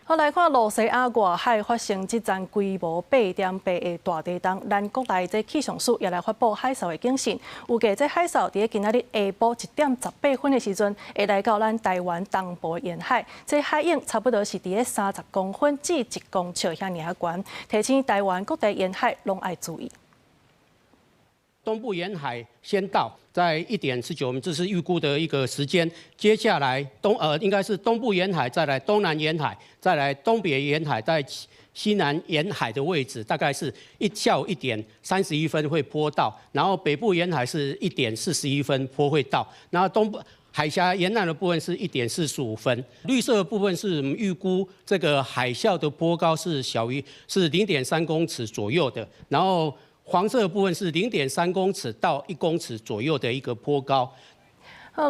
好来看罗西亚外海发生这桩规模8.8的大地震，咱国内这气象署也来发布海啸的警讯。预计这海啸伫今仔日下晡1点18分的时阵，会来到咱台湾东部沿海。这海影差不多是伫30公分至1公尺遐尔悬，提醒台湾各地沿海拢爱注意。 东部沿海先到，在1点19分，这是预估的一个时间。接下来应该是东部沿海，再来东南沿海，再来东北沿海，在西南沿海的位置，大概是下午1点31分会波到，然后北部沿海是1点41分波会到，然后东部海峡沿岸的部分是1点45分。绿色的部分是预估这个海啸的波高是0.3公尺左右的，然后 黄色的部分是0.3公尺到1公尺左右的一个波高。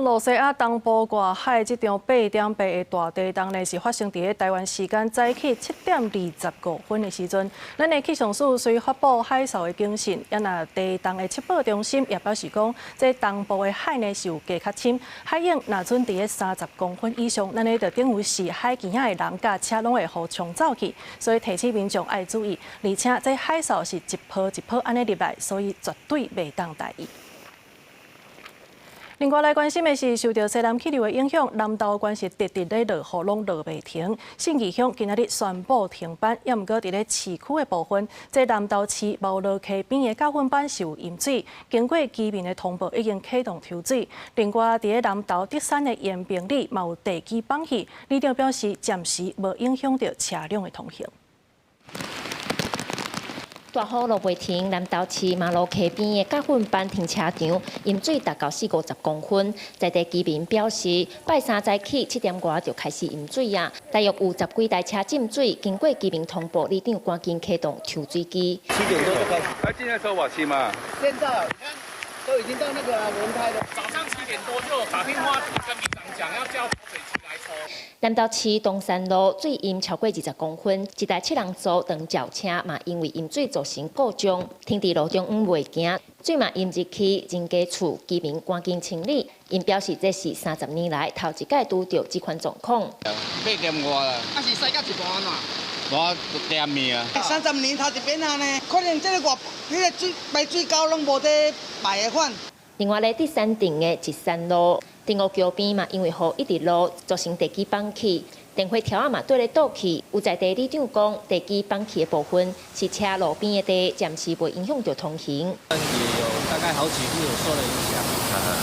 罗西亚东部外海这场8.8的大地震呢，是发生伫台湾时间早起7点25分的时阵。咱的气象署虽发布海啸的警讯，也那地震的测报中心也表示讲，这东部的海呢是有加较深，海影若准伫30公分以上，咱呢就等于是海边仔的人甲车拢会互冲走去，所以提醒民众爱注意。而且这海啸是一波一波安尼入来，所以绝对袂当大意。 另外来关心的是，受到西南气流的影响，南投县是直直咧落雨，拢落袂停。信义乡今仔日宣布停班，也毋过伫咧市区的部分，在南投市毛路溪边的教训班是有淹水，经过居民的通报已经启动抽水。另外，伫咧南投德山的延平里嘛有地基放弃，里长表示暂时无影响到车辆的通行。 大雨落袂停，南投市马路溪边的教训班停车场淹水达到40-50公分。在地居民表示，拜三早起7点多就开始淹水啊，大约有10几台车浸水。经过居民通报，里长赶紧启动抽水机。7点多就开始。现在收瓦期吗？现在你看都已经到那个轮胎了。早上7点多就打电话跟里长讲，要叫水器来抽。 南投市东山路水淹超过20公分，一台7人座长轿车嘛因为淹水造成故障，停伫路中央袂行，水嘛淹入去人家厝，居民赶紧清理。因表示这是30年来头一届拄到这款状况。8点外啦，啊是驶到一半嘛。我点面啊！30年头一遍啊呢，可能这个迄个水排水沟拢无得排的款。另外咧，第山顶的一山路。 丁湖桥边嘛，因为雨一直落，造成地基放弃，电火条嘛对咧倒去。有在地里长讲，地基放弃的部分是车路边的地，暂时袂影响到通行。也有大概好几户有受了影响。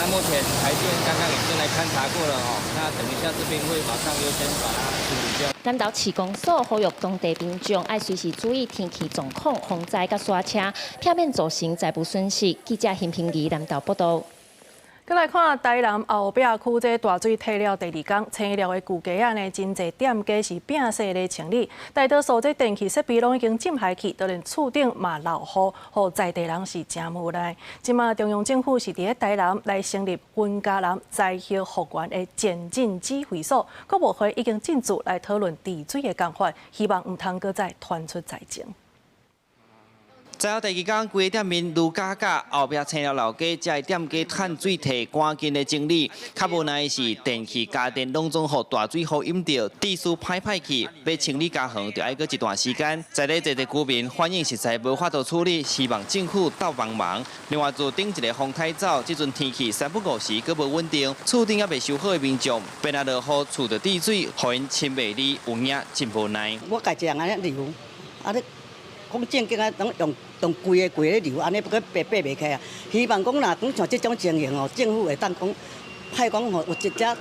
那目前台电刚刚已经来勘察过了哦，那等一下这边会马上优先把它处理掉。南投市公所呼吁当地民众爱随时注意天气状况、洪灾甲刷车，避免造成财务损失。记者邢平仪南投报道。 再来看台南后壁区这大水退了第2天，青寮的旧街仔呢，真侪店家是摒细咧清理，大多数这电器设备拢已经浸下去，就连厝顶嘛漏雨，互在地人是真无奈。即马中央政府是伫咧台南来成立云嘉南灾后复原的前进指挥所，国务会已经进驻来讨论治水的办法，希望唔通搁再传出灾情。 在后第2天，规个店面如加价，后壁青了老街，才店家趁水提赶紧的整理。较无奈是电器家电拢总互大水互淹着，地势歹去，要清理家行就要过一段时间。在咧一居民反映实在无法度处理，希望政府斗帮忙。另外，自顶一个风台走，即阵天气3不5时，佫无稳定，厝顶也未修好的民众，变啊落雨厝着滴水，互因清袂离，有影真无奈。我家一人安尼流，啊你。 讲正经啊，拢用贵咧流，安尼不过爬袂起啊。希望讲若讲像这种情形哦，政府会当讲，派讲吼有一个较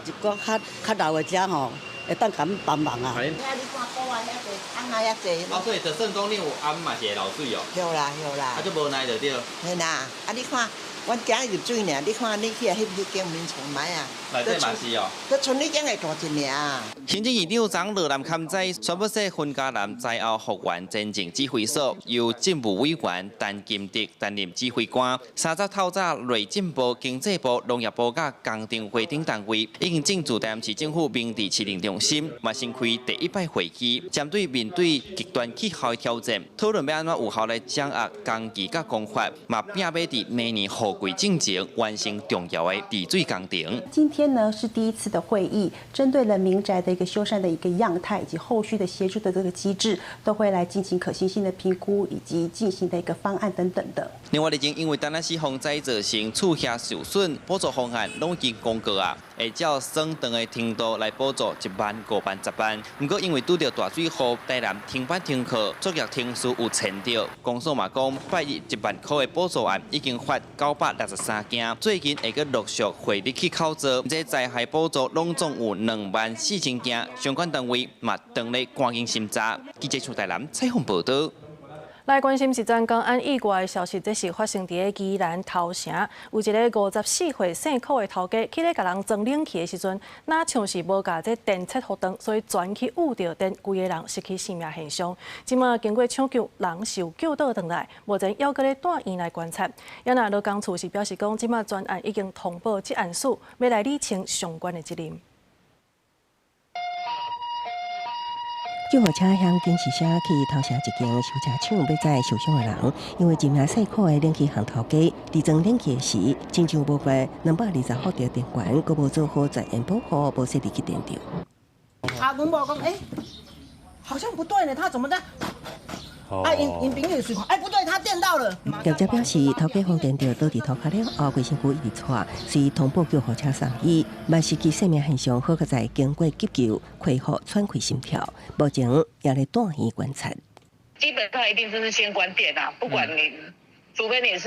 老的遮吼，会当甲帮忙啊。你看保安遐济，安那遐济。所以就算讲你有暗嘛是会漏水哦。有啦。啊，就无奈就对。嘿啦，啊你看。 阮家入水呢，你看你去啊，迄间面重买啊，内底嘛是哦，佮村里间会大一尔。行政院长张罗南勘在宣布说，云嘉南灾后复原前进指挥所由政务委员陈金德担任指挥官，30透早内政部、经济部、农业部甲工程会等单位已经进驻台南市政府明治市政中心，嘛先开第1摆会议，针对面对极端气候的挑战，讨论要安怎有效来掌握工具甲工法，嘛拼要伫明年雨互贵进前完成重要的治水工程。今天呢是第一次的会议，针对了民宅的一个修缮的一个样态以及后续的协助的这个机制，都会来进行可行性的评估以及进行的一个方案等等的。另外，已经因为丹那市洪灾造成厝遐受损，补助方案拢已经公告啊，会照算长的程度来补助1万、5万、10万。不过因为拄到大水后，台南停班停课，作业天数有前着。公所嘛讲，拜日1万块的补助案已经发963件，最近会个陆续汇入去考察，这灾害补助拢总有24000件，相关单位嘛等咧赶紧审查。记者从台南采访报道。来关心是昨天按意外的消息，这是发生伫个宜兰头城，有一个54岁姓柯的头家，去咧甲人装冷气的时阵，哪像是无甲这电切互断，所以转去误着电，规个人失去性命现象。即马经过抢救，人是有救倒转来，目前还搁咧带院来观察。也那劳工处是表示讲，即马专案已经通报这案事，要来理清相关的责任。救护车向警示车去投射一间修车厂，要载受伤的人。因为一名细苦的冷气行头家，伫装冷气时，亲像无关220伏的电管，阁无做好在烟保护，无设立去电着。阿文宝讲，好像不对呢，他怎么的？因朋友是看，不对，他电到了。调查表示，头家放电着倒伫涂骹了后，规身躯一直喘，随通报救护车送医，万失去生命现象，好在在经过急救，恢复喘气心跳，目前也在带院观察。基本上一定就是先关电啊，不管你，除非你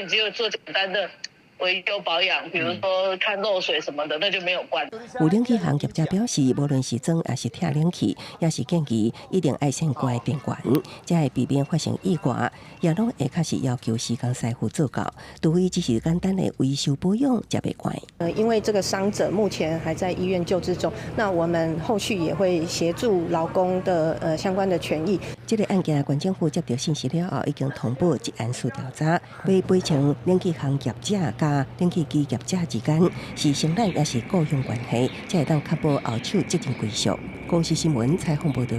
只有做简单的维修保养，比如说看漏水什么的，那就没有关。有冷气行业者表示，无论是装还是拆冷气，也是建议一定爱先关电管，才会避免发生意外。也拢会确实要求施工师傅做到，除非只是简单的维修保养，才袂关。因为这个伤者目前还在医院救治中，那我们后续也会协助劳工的相关的权益。这个案件，县政府接到信息了后，已经通报一案事调查，要赔偿冷气行业者甲冷气机业者之间是承揽也是雇佣关系，才会当确保后手责任归属。公视新闻采访报道。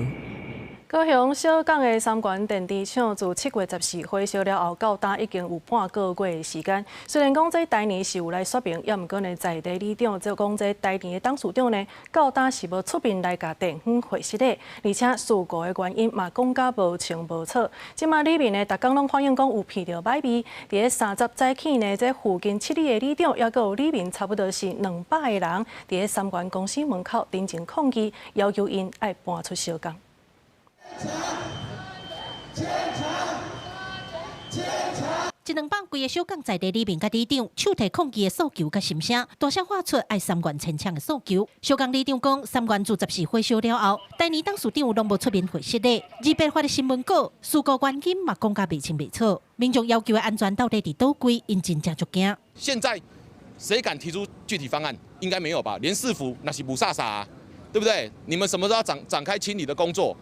高雄小港的三元电池厂自7月14火烧了后，到今已经有半个月的时间。虽然讲这台年是有来说明，也毋过呢，在地里长就讲这台年的董事长呢，到今是无出面来甲电源回息的，而且事故的原因嘛讲甲无清无楚。即马里面呢，逐工拢反映讲有闻到歹味。伫咧30早起呢，这附近7里的里长，也有里面差不多是200个人，伫咧三元公司门口顶前抗议，要求因爱搬出小港。100几个小港在地里面甲里长手提抗议的诉求甲心声，大声喊出爱3元清仓的诉求。小港里长讲，3元自14火烧了后，台年董事长拢无出面回息的，200发的新闻稿，事故原因嘛讲甲未清未楚。民众要求的安全到底伫倒位，因真正足惊。现在谁敢提出具体方案？应该没有吧？连市府那是不傻傻，对不对？你们什么时候展开清理的工作？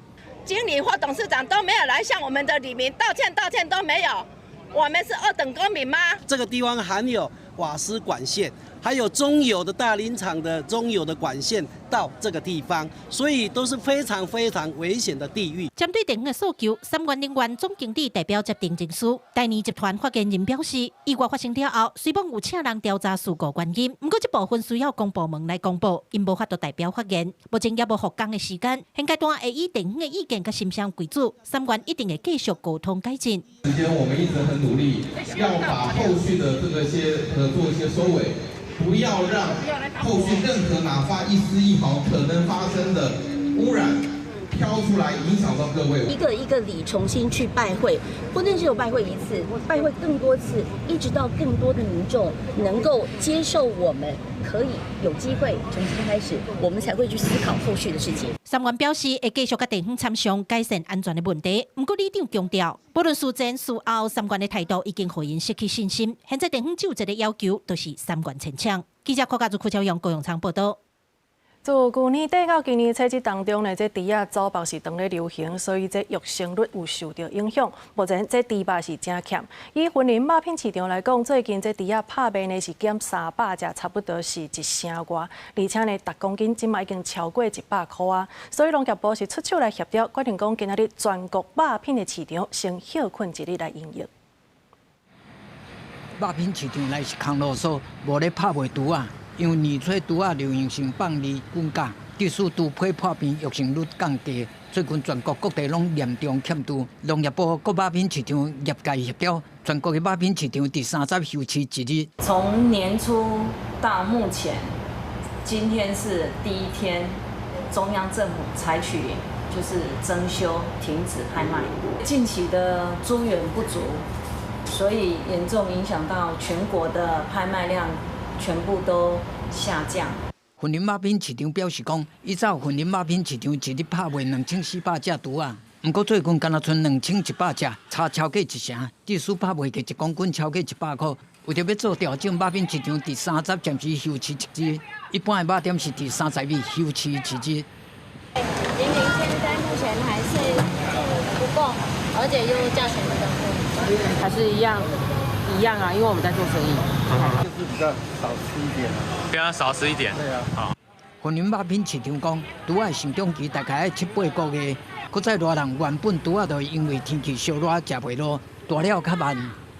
经理或董事长都没有来向我们的里民道歉都没有，我们是2等公民吗？这个地方含有瓦斯管线，还有中油的大林厂的中油的管线到这个地方，所以都是非常非常危险的地域。针对电源的诉求，3元能源总经理代表接定证书，台年集团发言人表示，意外发生了后，虽然有请人调查事故原因，不过这部分需要公部门来公布，因无法度代表发言。目前也无复工的时间，现阶段会以电源的意见甲心声为主，3元一定会继续沟通改进。时间我们一直很努力，要把后续的这个些合作一些收尾。不要让后续任何哪怕一丝一毫可能发生的污染飘出来，影响到各位。一个一个里重新去拜会，不但只有拜会一次，拜会更多次，一直到更多的民众能够接受我们，可以有机会重新开始，我们才会去思考后续的事情。3元表示会继续甲电源厂商改善安全的问题，不过里长强调，不论事前事后，3元的态度已经互因失去信心。现在电源只有一个要求，就是3元清仓。记者柯家族、柯朝阳、高永昌报道。自去年底到今年初季当中呢，这猪仔走肉是当咧流行，所以这育生率有受到影响。目前这猪肉是真欠。以云林肉品市场来讲，最近这猪仔拍卖呢是减300只，差不多是1成外，而且呢，10公斤今麦已经超过100块啊。所以农业部是出手来协调，决定讲今仔日全国肉品的市场先休困一日来营业。肉品市场内是空啰嗦，无咧拍卖猪啊，因为年初猪啊流行性放利均价，致使猪批破片育成率降低。最近全国各地拢严重欠猪，农业部各肉品市场业界协调，全国的肉品市场第30休市一日。从年初到目前，今天是第一天，中央政府采取就是增休、停止拍卖。近期的猪源不足，所以严重影响到全国的拍卖量，全部都下降。云林肉品市场表示讲，依照云林肉品市场一日拍卖2400只猪啊，不过最近敢若剩2100只，差超过1成，致使拍卖价1公斤超过100块。为着要做调整，肉品市场第30暂时休市一日，一般的肉店是第30日休市一日。明明现在目前还是不够，而且又价钱比较贵，还是一样啊，因为我们在做生意，就是比较少吃一点，比较少吃一点。对啊，好。云林肉品市场讲，猪仔成长期大概7、8个月，搁再热人原本猪仔就因为天气烧热食袂落，大了较慢。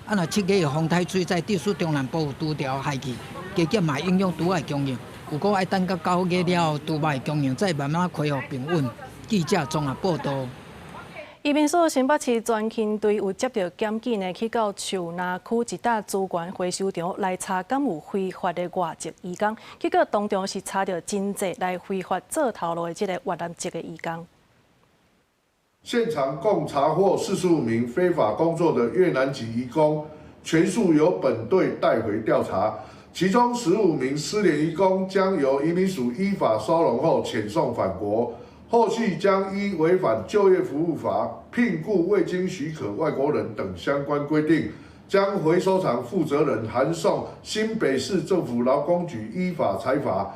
啊，若7月的风台水灾致使中南部有猪条害去，加减嘛影响猪仔供应。如果爱等到9月了后，猪肉的供应再慢慢恢复平稳。记者综合报道。宜宾市新北市专勤队有接到检举呢，去到树林区一大资源回收场来查，敢有非法的外籍移工。结果当中是查到真济来非法做头路的这个越南籍的移工。现场共查获45名非法工作的越南籍移工，全数由本队带回调查。其中15名失联移工将由移民署依法收容后遣送返国。后续将依违反就业服务法、聘雇未经许可外国人等相关规定，将回收厂负责人函送新北市政府劳工局依法裁罚。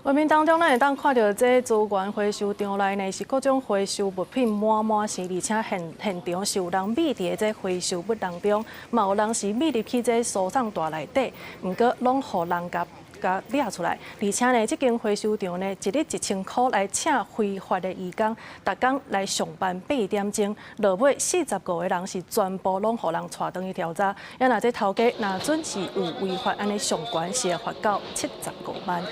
画面当中，咱会当看到这资源回收场内呢是各种回收物品满是，而且现场是有人密伫这回收物当中，嘛有人是密入去这收藏袋内底，毋过拢互人甲掠出来，而且呢，这间回收场呢，一日1000块来请非法的移工，逐工来上班8点钟，落尾45个人是全部拢互人带转去调查。要若这头家若准是有违法，安尼上悬是会罚到75万。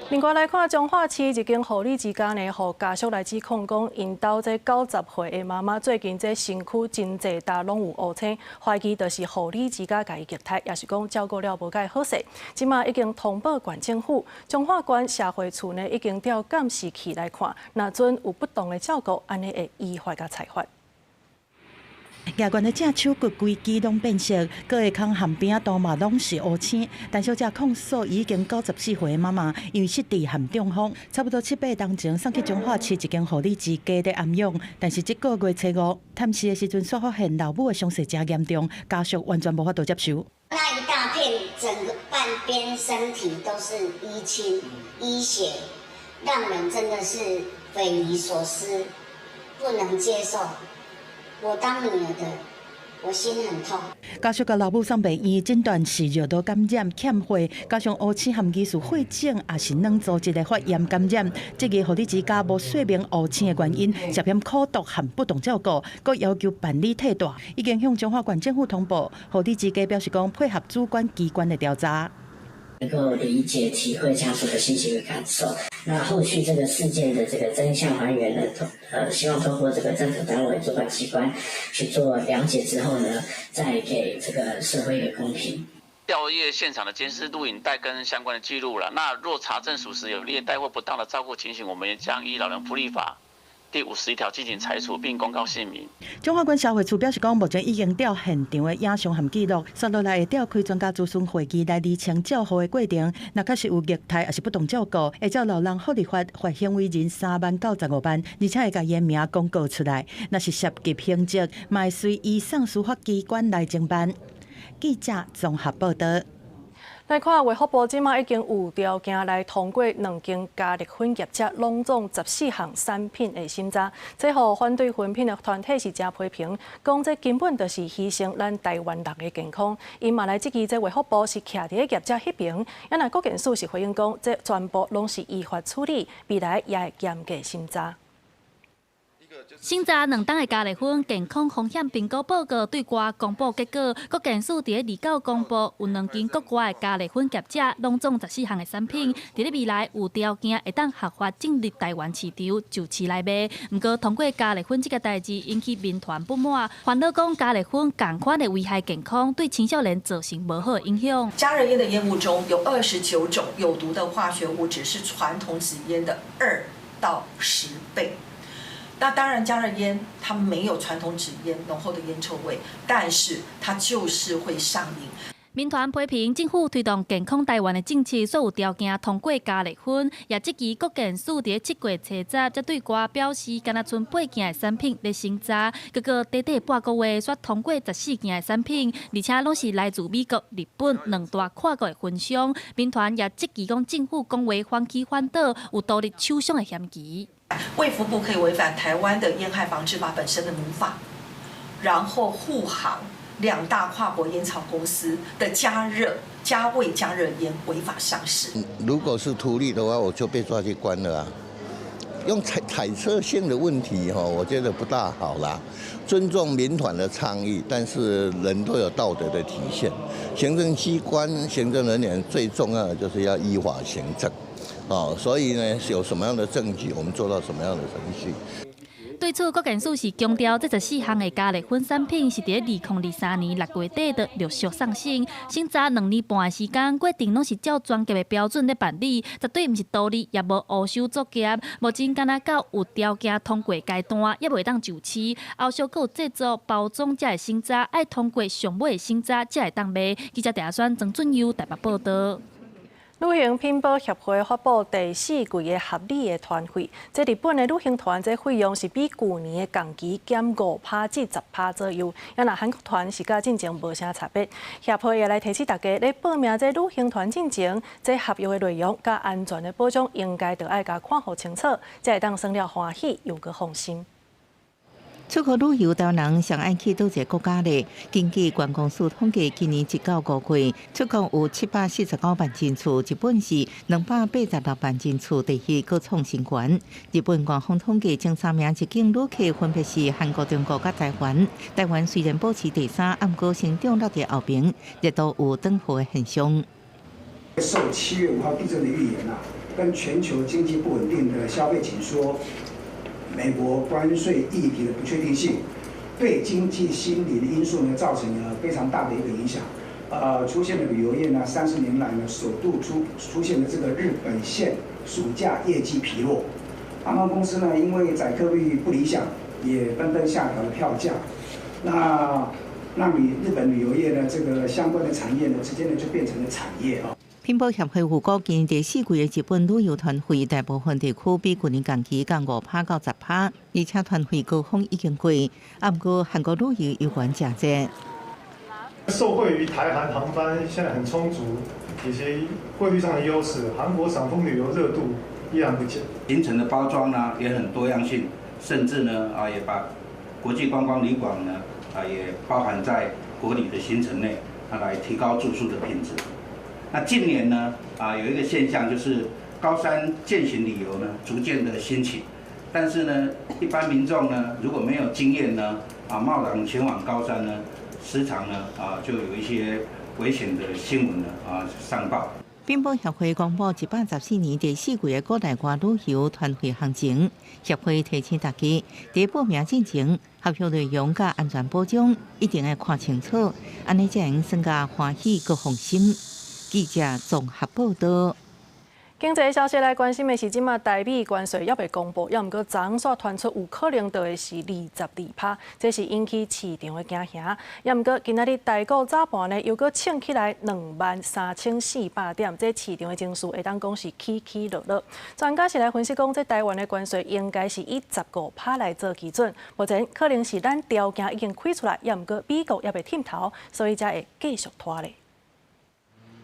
另外来看，彰化市一间护理之家呢，互家属来指控讲，因兜这90岁的妈妈最近这身躯真济大拢有乌青，怀疑就是护理之家家己虐待，也是讲照顾了无介好势。即马已经通报县政府，彰化县社会处呢已经调监视器来看，若准有不当的照顾，安尼会依法甲裁罚。牙关的正手骨规支拢变色，各个空含边都嘛拢是乌青。但小姐控诉已经94岁的妈妈，因为失智含中风，差不多7、8当前送去彰化市一间护理之家的安养。但是这个月初5探视的时阵，所发现老母的伤势真严重，家属完全无法度接受。那一大片，整个半边身体都是淤青、淤血，让人真的是匪夷所思，不能接受。我当女儿的，我心很痛。家属甲老母送病院，诊断是肉毒感染欠血，加上乌青含疑似血症，也是软组织的发炎感染。这个护理之家无说明乌青的原因，涉嫌苦毒含不当照顾，佮要求办理替代，已经向彰化县政府通报。护理之家表示讲，配合主管机关的调查。能够理解、体会家属的心情与感受。那后续这个事件的这个真相还原呢，希望通过这个政府单位、主管机关去做了解之后呢，再给这个社会一个公平。调阅现场的监视录影带跟相关的记录了。那若查证属实有虐待或不当的照顾情形，我们也将依老人福利法第51条进行裁处，并公告姓名。彰化县社会处表示讲，目前已经调现场的影像含记录，接落来会调开专家咨询会议来厘清照护的过程。若确实有虐待还是不当照顾，会照老人福利法罚行为人3万到15万，而且会甲伊名公告出来。若是涉及刑责，嘛会随移送司法机关来侦办。记者综合报道。来看，卫福部即马已经有条件来通过2间加热粉业者拢总14项产品的审查。这互反对粉品的团体是真批评，讲这根本就是牺牲咱台湾人的健康。因嘛来质疑这卫福部是徛伫业者迄边，因为各件事是回应讲，这全部拢是依法处理，未来也会严格审查。先早2档的加利芬健康风险评估报告对外公布结果，国健署伫29公布，有2间国外的加利芬业者拢总14项的产品，伫咧未来有条件会当合法进入台湾市场就市内卖。不过通过加利芬这个代志引起民团不满，烦恼讲加利芬同款的危害健康，对青少年造成不好的影响。加热烟的烟雾中有29种有毒的化学物质，是传统纸烟的2到10倍。那当然，加热烟它没有传统纸烟浓厚的烟臭味，但是它就是会上瘾。民团批评政府推动健康台湾的政策，所有条件通过加利芬，也即期国健署伫7月初才对外表示，敢若剩8件的产品咧审查，结果短短半个月却通过14件的产品，而且拢是来自美国、日本2大跨国的分商。民团也即期讲政府讲话反起反倒，有独立手上的嫌疑。卫福部可以违反台湾的烟害防治法本身的母法，然后护航2大跨国烟草公司的加味加热烟违法上市。如果是图利的话，我就被抓去关了啊。用猜测性的问题我觉得不大好啦。尊重民团的倡议，但是人都有道德的体现。行政机关、行政人员最重要的就是要依法行政。所以呢，有什么样的证据，我们做到什么样的程序。对此，国健署是强调，这14项的加利芬产品是伫2023年6月底的陆续上市，先早2年半的时间，规定拢是照专业的标准咧办理，绝对毋是道理，也无乌手作业。目前敢若到有条件通过阶段，也袂当就市。后续佫有制作、包装才会审查，爱通过上尾的审查才会当卖。记者陈选曾俊佑台北报道。旅行品保协会发布第4季的合理的团费，这日本的旅行团这费用是比去年的同期减5%至10%左右，也若韩国团是甲进前无啥差别。协会也来提醒大家，咧报名这旅行团进前，这合约的内容甲安全的保障，应该着爱甲看好清楚，才会当算了欢喜又个放心。出国旅游台湾人上爱去倒一个国家呢？根据观光署统计，今年1到5月，出国有749万人次，日本是286万人次，第2个创新高。日本官方统计前3名入境旅客分别是韩国、中国甲台湾。台湾虽然保持第3，暗过成长落在后边，热度有转好的现象。受7月5号地震的预言跟全球经济不稳定的消费紧缩。美国关税议题的不确定性，对经济心理的因素呢，造成了非常大的一个影响。出现了旅游业呢，30年来呢，首度出现了这个日本线暑假业绩疲弱。航空公司呢，因为载客率不理想，也纷纷下调了票价。那让日本旅游业呢，这个相关的产业呢，直接呢就变成了产业品保协会预估，今年第4季的日本旅游团费，大部分地区比去年同期降5%到10%，而且团费高峰已经过。不过韩国旅游有关价值。受惠于台韩航班现在很充足，以及汇率上的优势，韩国赏枫旅游热度依然不减。行程的包装呢也很多样性，甚至呢也把国际观光旅馆呢也包含在国旅的行程内，来提高住宿的品质。那近年呢，有一个现象就是高山健行旅游呢逐渐的兴起，但是呢，一般民众呢如果没有经验呢，贸然前往高山呢，时常呢就有一些危险的新闻呢上报。品保协会公布114年第4季的国内外旅游团费行情，协会提醒大家，在报名之前，合约内容甲安全保障一定要看清楚，安尼才能增加欢喜佮放心。记者综合报道。经济消息来关心的是，即马台美关税也未公布，也毋过昨煞传出有可能到的是22%，这是引起市场的惊吓。也毋过今仔日台股早盘呢，又搁冲起来23400点，这市场的情绪会当讲是起起落落。专家是来分析讲，这台湾的关税应该是以15%来做基准，目前可能是咱条件已经开出来，也毋过美国也未忝头，所以才会继续拖累。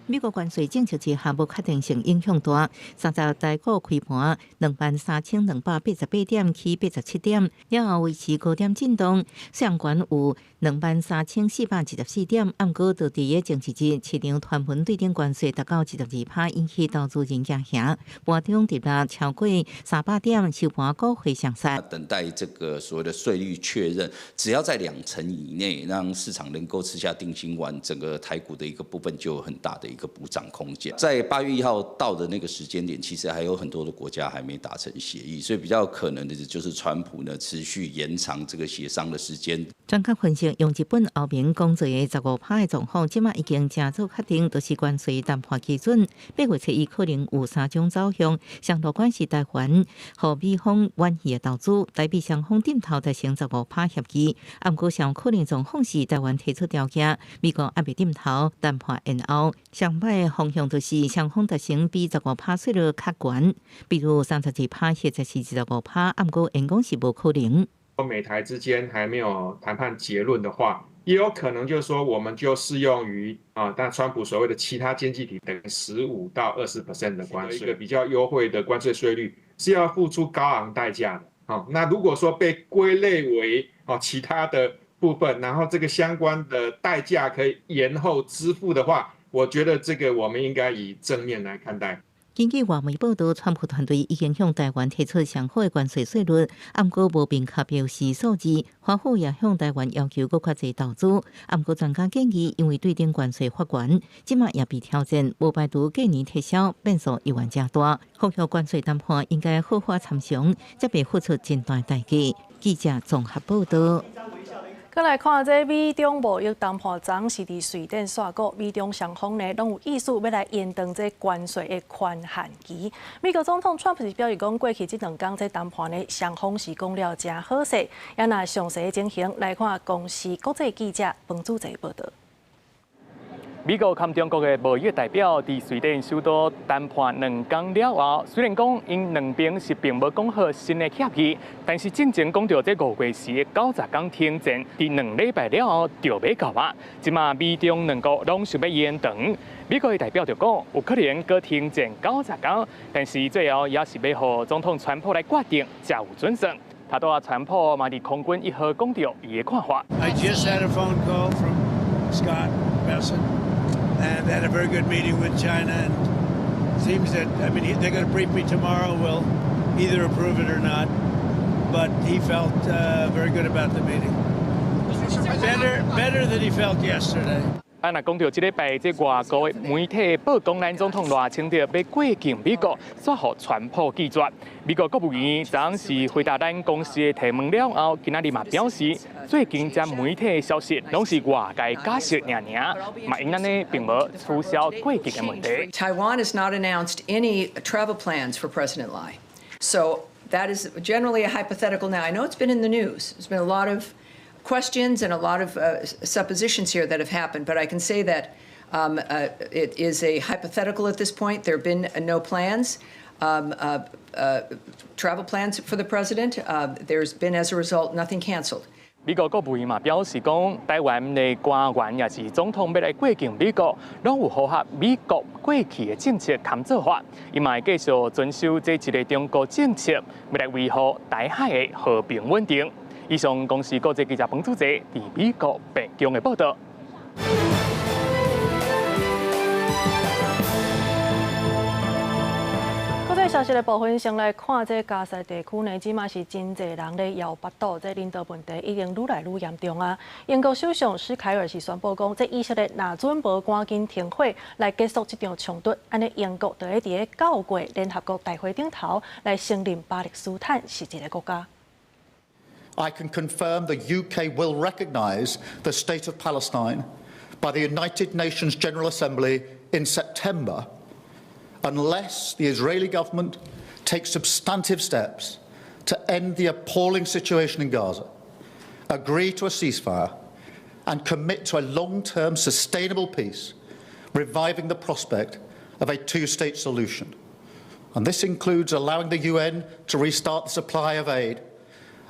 美国关税政策之下无确定性影响大，30台股开盘23288点起87点，了后维持高点震动，上悬有23414点，暗过到第一政治日市场传闻对顶关税达到12%，引起投资人惊吓，盘中跌落超过300点，收盘股会上杀。等待这个所谓的税率确认，只要在2成以内，让市场能够吃下定心丸，整个台股的一个部分就有很大的一个补涨空间。在8月1号到的那个时间点，其实还有很多的国家还没达成协议，所以比较可能的就是川普呢持续延长这个协商的时间。专家分析，用日本后面工作的15%的状况，即马已经正早确定，就是关税谈判基准。8月初可能有3种走向，上乐观是台湾和美方愿意的投资，台美双方点头达成15%协议。不过上可能状况是台湾提出条件，美国还未点头，谈判延后。上摆的方向就是双方达成比15%税率较悬，比如32%或者是15%，不过因讲是无可能。美台之间还没有谈判结论的话，也有可能就是说我们就适用于但川普所谓的其他经济体等于15%到20% 的关税，一个比较优惠的关税税率是要付出高昂代价的。那如果说被归类为其他的部分，然后这个相关的代价可以延后支付的话，我觉得这个我们应该以正面来看待。根据外媒报道，川普团队已经向台湾提出上好的关税税率，不过无明确表示数字。华府也向台湾要求更较侪投资，不过专家建议，因为对顶关税法悬，即马也被挑战，无排除过年撤销，变数犹原正大。后续关税谈判应该好好参详，才袂付出真大代价。记者综合报道。再来看这美中贸易谈判昨是伫瑞典煞过，美中双方呢拢有意思要来延长这关税的宽限期。美国总统川普是表示讲，过去这2天这谈判呢双方是讲了真好势。也那详细的情形来看，公司国际记者彭祖哲报道。美国和中国的贸易代表伫瑞典首都谈判2天了后，虽然讲因两边是并无讲好新的协议，但是进前讲到这5月时90天停战，伫2礼拜了后就要到啊。即马美中两国拢想要延长，美国的代表就讲有可能搁停战90天，但是最后也是要让总统川普来决定才有准绳。他对川普嘛伫空军1号讲到伊的看法。I just had a phone call from Scott Bessent. And had a very good meeting with China, and it seems that, they're going to brief me tomorrow. We'll either approve it or not. But he felt very good about the meeting. Better than he felt yesterday. 若讲到这礼拜，这外国的媒体报讲，咱总统赖清德要过境美国，煞互川普拒绝。美国国务院昨是回答咱公司的提问了后，今仔日嘛表示，最近这媒体的消息拢是外界假设尔，嘛因安尼并无取消过境的问题。Taiwan has not announced any travel plans for President Lai, so that is generally a hypothetical. Now I know it's been in the news. There's been a lot of questions and a lot of suppositions here that have happened, but I can say that it is a hypothetical at this point. There have been no plans, travel plans for the president. There's been, as a result, nothing canceled. 美国国务院嘛表示讲，台湾的官员也是总统要来过境美国，拢有符合美国过去的政策谈做法，伊嘛会继续遵守这一个中国政策，要来维护台海的和平稳定。以上公司国际记者彭祖哲伫美国北京的报道。国际消息的部分，先来看这加沙地区呢，即马是真侪人咧摇巴肚，这人道问题已经愈来愈严重啊。英国首相施凯尔是宣布讲，这以色列若准无赶紧停火来结束这场冲突，安尼英国就会伫咧9月联合国大会顶头来承认巴勒斯坦是一个国家。 I can confirm the UK will recognise the state of Palestine by the United Nations General Assembly in September, unless the Israeli government takes substantive steps to end the appalling situation in Gaza, agree to a ceasefire, and commit to a long-term sustainable peace, reviving the prospect of a two-state solution. And this includes allowing the UN to restart the supply of aid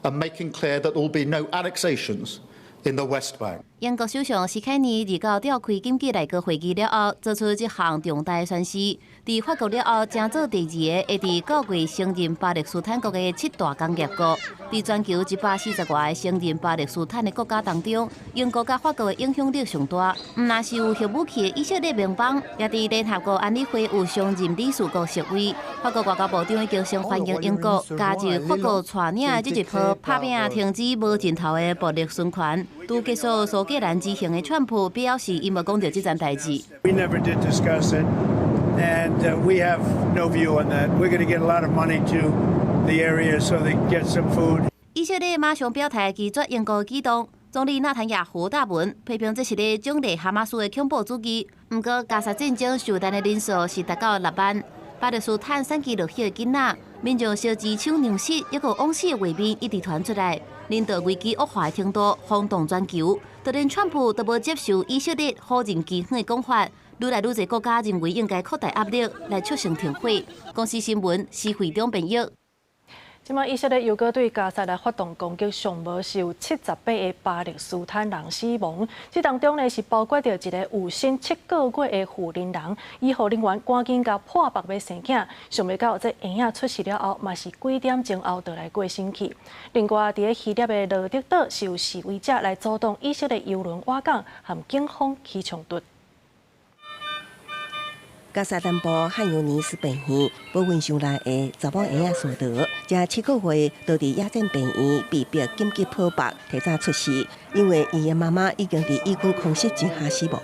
and making clear that there will be no annexations in the West Bank. 英国首相史凯尼日到召开紧急内阁会议了后，做出这项重大宣示。伫法国了后，正做第2个会伫9月承认巴勒斯坦国的7大工业国。伫全球140外个承认巴勒斯坦的国家当中，英国甲法国的影响力上大。毋但是有核武器的以色列盟邦，也伫联合国安理会有常任理事国席位。法国外交部长已经先欢迎英国加入法国带领的这一波拍拼停止无尽头的暴力宣传。拄结束苏格兰之行的川普表示，伊无讲到这件代志。We never did discuss it, and we have no view on that. We're going to get a lot of money to the area so they get some food. 以色列马上表态拒绝英国举动。总理纳坦雅胡大文批评这是咧奖励哈马斯的恐怖主义。不过，加沙战争受难的人数是达到6万。巴勒斯坦散去落血的囡仔，民众烧钱抢粮食，抑个往死的画面一直传出来，人道危机恶化的程度轰动全球。就连川普都无接受以色列好人基恩的讲法，愈来愈多国家认为应该扩大压力来促成停火。公司新闻是会长朋友。即马以色列又搁对加沙来发动攻击，上无是有78个巴勒斯坦人死亡，这当中呢是包括着一个有生7个月的妇人人，医护人员赶紧甲破腹要生囝，想袂到这婴仔出世了后，嘛是几点钟后就来过身去。另外，伫个希腊的罗德岛是有示威者来阻挡以色列邮轮挖港，和警方起冲突。加沙南部汉尤尼斯病院部分上来的查某婴仔所得，这7个月都伫亚战病院被迫紧急破腹提早出世，因为伊的妈妈已经伫医院空袭之下死亡。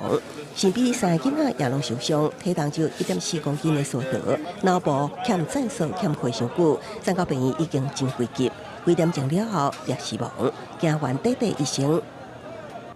身边3个囡仔也拢受伤，体重只有1.4公斤的所得，脑部欠战术欠非常久，送到病院已经真危急，几点钟了后也死亡，惊援短短1生。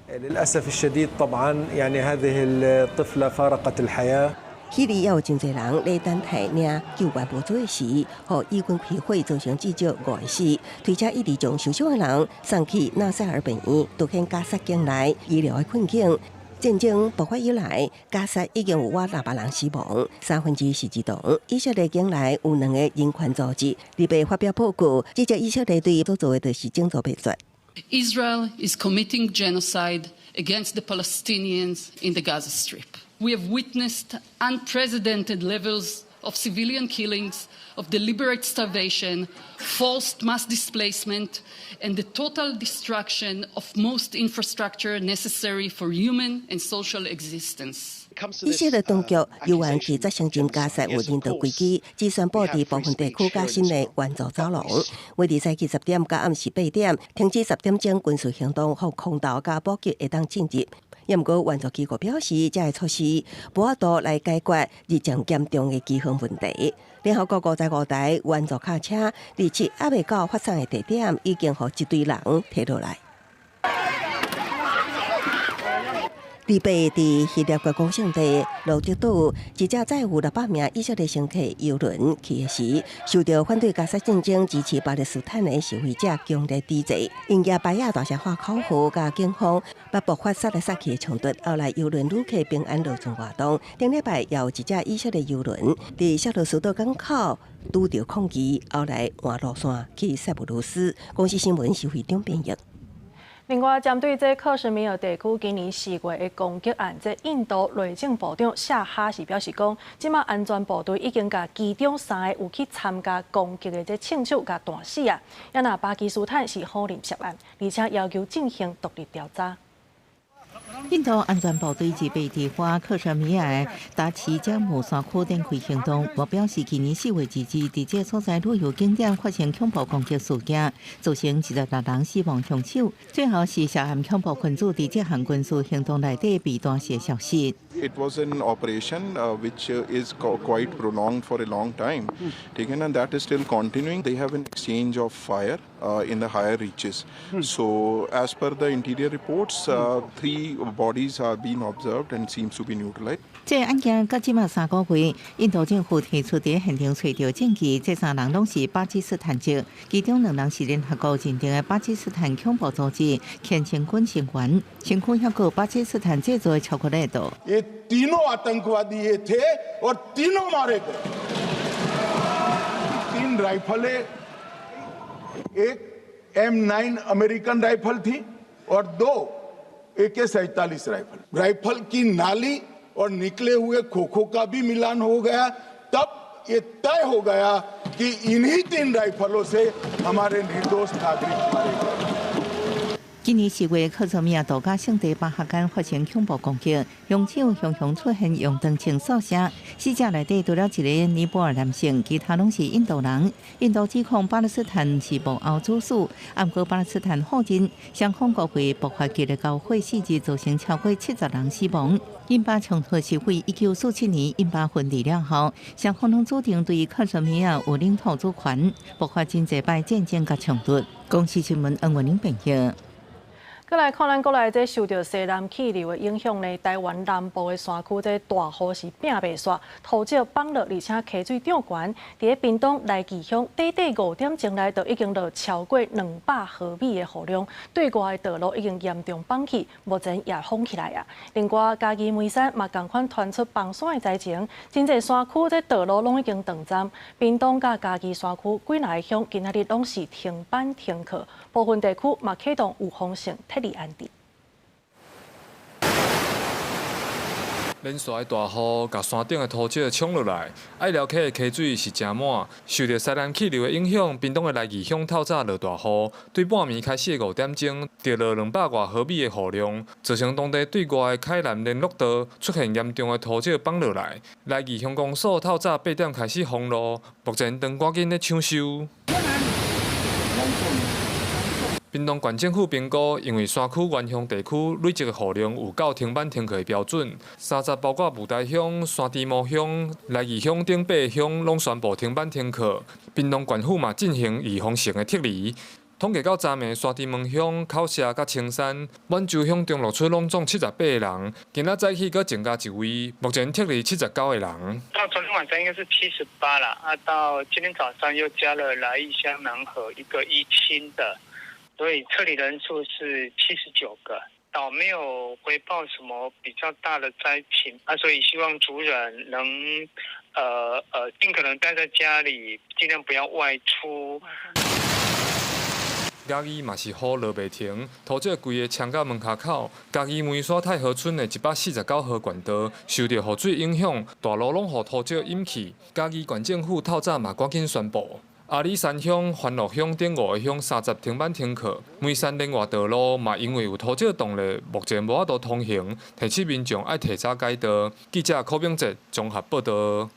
للأسف الشديد طبعا يعني هذه الطفلة فارقت الحياة。希里也有真侪人咧等待领救援无做时，互医院开火造成至少5个死。推车一直将受伤的人送去纳赛尔病院，凸显加沙境内医疗的困境。战争爆发以来，加沙已经有600人死亡，3%是儿童。以色列境内有2个人权组织立被发表报告，指责以色列对所做的就是种族灭绝。Israel is committing genocide against the Palestinians in the Gaza Strip. We have witnessed unprecedented levels of civilian killings, of deliberate starvation, forced mass displacement, and the total destruction of most infrastructure necessary for human and social existence. 以色列当局犹原拒绝承认加沙有人道危机，只宣布伫部分地区加新的援助走廊，为伫早起10点到暗时8点停止10点钟军事行动，互空投加补给会当进入。也毋过援助机构表示，这个措施无法度来解决日渐严重的饥荒问题。联合国55台援助卡车伫7还未到发送的地点，已经互一堆人摕落来。礼拜伫希腊国国圣地罗德岛，一只载有600名以色列乘客邮轮去的时，受到反对加沙战争、支持巴勒斯坦的示威者强烈抵制，因亚巴亚大峡化口号甲警方把爆发杀来杀去的冲突。后来邮轮旅客平安落船活动。顶礼拜又有一只以色列邮轮伫小罗斯岛港口拄到抗议，后来换路线去塞浦路斯。公司新闻是会长编译。另外，针对这克什米尔地区今年4月的攻击案，这印度内政部长夏哈是表示讲，即马安全部队已经甲其中3个有去参加攻击的这枪手甲弹死啊。也那巴基斯坦是否认涉案，而且要求进行独立调查。印度安全部队自被地花克什米尔达奇加姆山区展开行动，目标是今年4月之日，伫这所在旅游景点发生恐怖攻击事件，造成26人死亡枪手。最后是涉嫌恐怖分子伫这项军事行动内底被断线消失。It was an operation which is quite prolonged for a long time, taken, and that is still continuing. They have an exchange of fire in the higher reaches. So, as per the interior reports, 3 bodies are being observed and seems to be neutralized. 这案件到即马3个月，印度政府提出伫现场找到证据，这3人拢是巴基斯坦籍，其中2人是联合国认定的巴基斯坦恐怖组织虔诚军成员，身躯还有巴基斯坦制造的巧克力豆。तीनों आतंकवादी ये थे और तीनों मारे गए। 3 राइफलें, एक M9 अमेरिकन राइफल थी और 2 AK-47 राइफल की नाली और निकले हुए खोखो का भी मिलान हो गया। तब ये तय हो गया कि इन्हीं 3 राइफलों से हमारे निर्दोष नागरिक मारे गए।今年4月，克什米亚度假胜地巴哈干发生恐怖攻击，凶手雄雄出现用长枪扫射，死者内底除了一个尼泊尔男性，其他拢是印度人。印度指控巴勒斯坦是幕后主使，不过巴勒斯坦否认。双方国会爆发激烈交火4日，造成超过70人死亡。印巴冲突是为1947年印巴分离了后，双方拢主张对克什米亚有领土主权，爆发真济摆战争甲冲突。公司新闻恩文玲评价。再来看咱国内这受到西南气流的影响呢，台湾南部的山区这大雨是拼袂煞，土石崩落，而且溪水涨悬。伫屏东来义乡，短5点钟内就已经落超过200毫米的雨量，对外的道路已经严重崩起，目前也封起来啊。另外，嘉义梅山嘛同款传出崩山的灾情，真侪山区这道路拢已经断站。屏东甲嘉义山区几内乡今仔日拢是停班停课，部分地区嘛启动有风性特例安定。连续的大雨，甲山顶的土石冲落来，爱寮溪的溪水是真满。受到西南气流的影响，屏东的来义乡透早落大雨，对半暝开始的5点钟，跌落200多毫米的雨量，造成当地对外的凯南联络道出现严重的土石崩落来。来义乡公所透早8点开始封路，目前当赶紧咧抢修。屏东县政府评估，因为山区原乡地区累积的雨量有到停班停课的标准，30包括雾台乡、山猪毛乡、来义乡等8个乡拢宣布停班停课。屏东县府嘛进行预防性的撤离。统计到昨暝，山猪毛乡、口社甲青山、满洲乡中路村拢总78个人，今仔早起阁增加1位，目前撤离79个人。到昨天晚上应该是78了啊，到今天早上又加了来义乡南河一个一清的。所以撤离人数是79个，岛没有回报什么比较大的灾情啊，所以希望族人能尽可能待在家里，尽量不要外出。嘉义嘛是雨落袂停，土石规个墙甲门骹口，嘉义梅山太和村的149号管道受到雨水影响，大路拢予土石淹去。嘉义县政府透早嘛赶紧宣布。阿里山乡、欢乐乡等5个乡30停班停课，梅山连外道路嘛因为有土石动力，目前无法度通行，提醒民众爱提早改道。记者柯炳哲综合报道。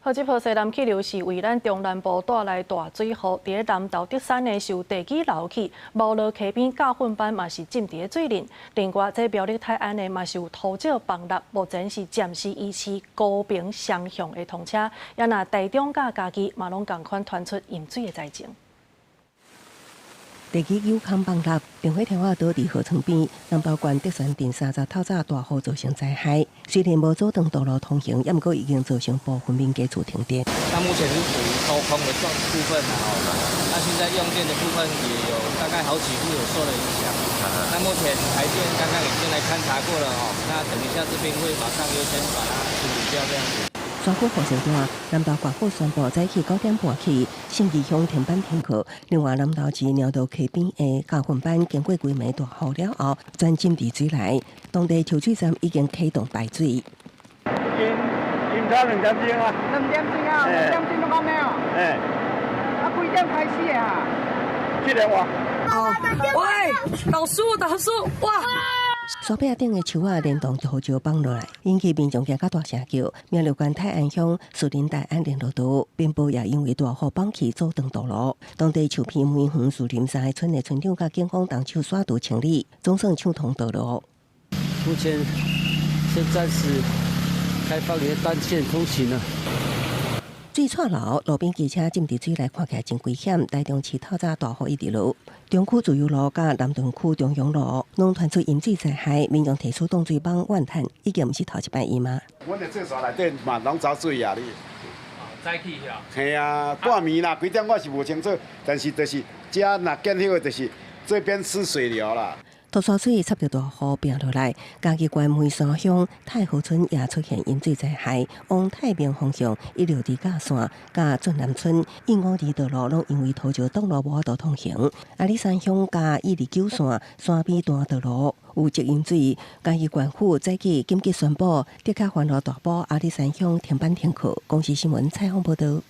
好，这波西南气流是为咱中南部带来大水雨，伫南投德山的受地基流起，无落溪边教训班嘛是浸伫水里。另外，这苗栗泰安的嘛是有土石崩落，目前是暂时维持高频双向的通车。也那台中甲嘉义嘛拢同款传出淹水的灾情。地基有空崩落，并火条啊倒伫河床边，南投县德山镇30透早大雨造成灾害。虽然无阻断道路通行，也毋过已经造成部分民家厝停电。那目前是属于高空的部分那现在用电的部分也有大概好几户有受了影响。那目前台电刚刚已经来勘察过了那等一下这边会马上优先把它处理掉这样子。山区雨势大，南投县府宣布早起9点半起，信义乡停班停课。另外，南投市鸟道溪边的教训班经过几暝大雨了后，全浸伫水内，当地抽水站已经启动排水。淹到2点钟啊！2点钟啊！2点钟都到没有？几点开始啊？7点哇！喂，导数，哇！山壁顶的树啊，连同土石崩落来，引起民众惊甲大声叫。苗栗县泰安乡树林大安联络道边部也因为大雨崩起阻断道路，当地树皮梅园树林3个村的村长甲警方动手刷土清理，总算畅通道路。目前先暂时开放的单线通行了。水串流，路边机车浸伫水内，看起来真危险。台中市透早大雨一直落，中区自由路甲南屯区中央路拢传出淹水灾害，民众提出冻水帮怨叹，已经毋是头一摆淹嘛。阮的厕所内底嘛拢走水啊！你早起呀？系啊，半暝啦，几点我是无清楚，但是就是遮若见迄个就是这边是水流啦。土沙水插着大雨拼落来，嘉义县梅山乡太和村也出现淹水灾害，往太平方向一路伫架线、甲俊南村、152道路拢因为土石挡路无法度通行。阿里山乡甲129线山边段道路有积淹水，嘉义县府早起紧急宣布，迪卡环路大埔阿里山乡停班停课。公视新闻采访报道。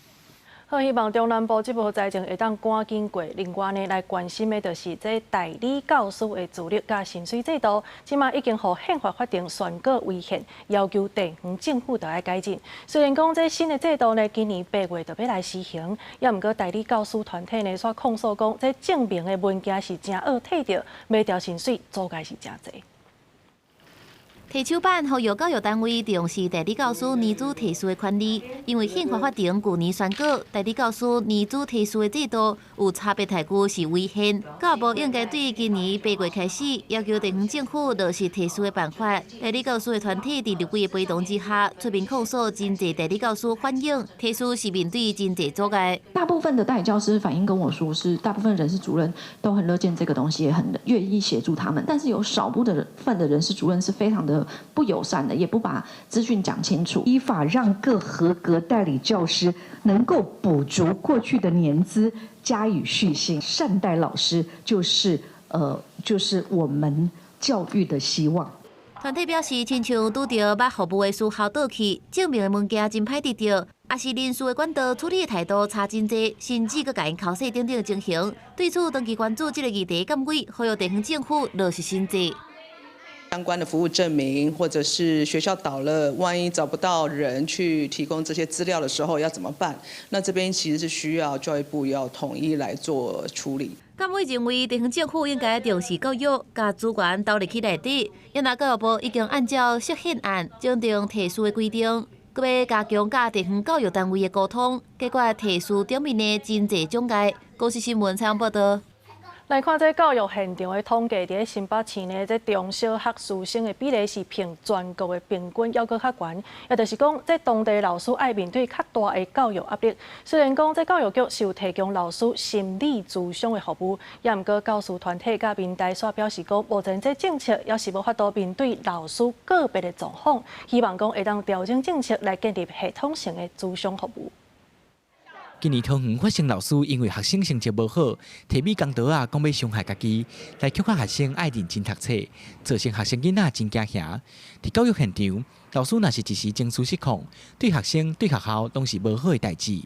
好，希望中南部这部财政会当赶紧过。另外呢，来关心的就是这代理教师的自律甲薪水制度，即马已经互宪法法定宣告违宪，要求地方政府要改进。虽然讲这新的制度呢，今年8月就要来施行，也毋过代理教师团体呢，煞控诉讲，这证明的文件是真恶摕着，每条薪水阻碍是真侪。提手板呼吁教育单位重视代理教师年资提速的权利，因为宪法法定去年宣告，代理教师年资提速的制度有差别待遇是违宪。教育部应该对今年8月开始，要求地方政府落实提速的办法。代理教师的团体伫立委的陪同之下，出面控诉真侪代理教师反映提速是面对真侪阻碍。大部分的代理教师反映跟我说，是大部分人事主任都很乐见这个东西，也很愿意协助他们，但是有少部分的人事主任是非常的不友善的，也不把资讯讲清楚，依法让各合格代理教师能够补足过去的年资，加以续薪。善待老师就是我们教育的希望。团体表示，亲像拄到捌服务的事效倒去，证明的物件真歹得到，也是人事的管道处理的态度差真济，甚至佮甲因考试等等情形。对此，长期关注这个议题，敢为呼吁地方政府落实新制。相关的服务证明，或者是学校倒了，万一找不到人去提供这些资料的时候要怎么办？那这边其实是需要教育部要统一来做处理。监委认为，地方政府应该重视教育，甲资源投入去内底。因那教育部已经按照释宪案制定特殊的规定，佮要加强甲地方教育单位的沟通，解决特殊顶面的真济障碍。公视新闻采访报道。来看这教育现场的统计，伫新北市呢，这中小学师生的比例是平全国的平均还阁较悬，也就是讲，这当地老师爱面对较大的教育压力。虽然讲这教育局是有提供老师心理咨商的服务，也毋过教师团体甲民代煞表示讲，目前这政策也是无法度面对老师个别的状况，希望讲会当调整政策来建立系统性的咨商服务。今年桃园发生老师因为学生成绩无好，提笔工刀啊，讲要伤害家己，来恐吓学生爱认真读册，造成学生囡仔真惊吓。伫教育现场，老师若是一时情绪失控，对学生、对学校拢是无好的代志。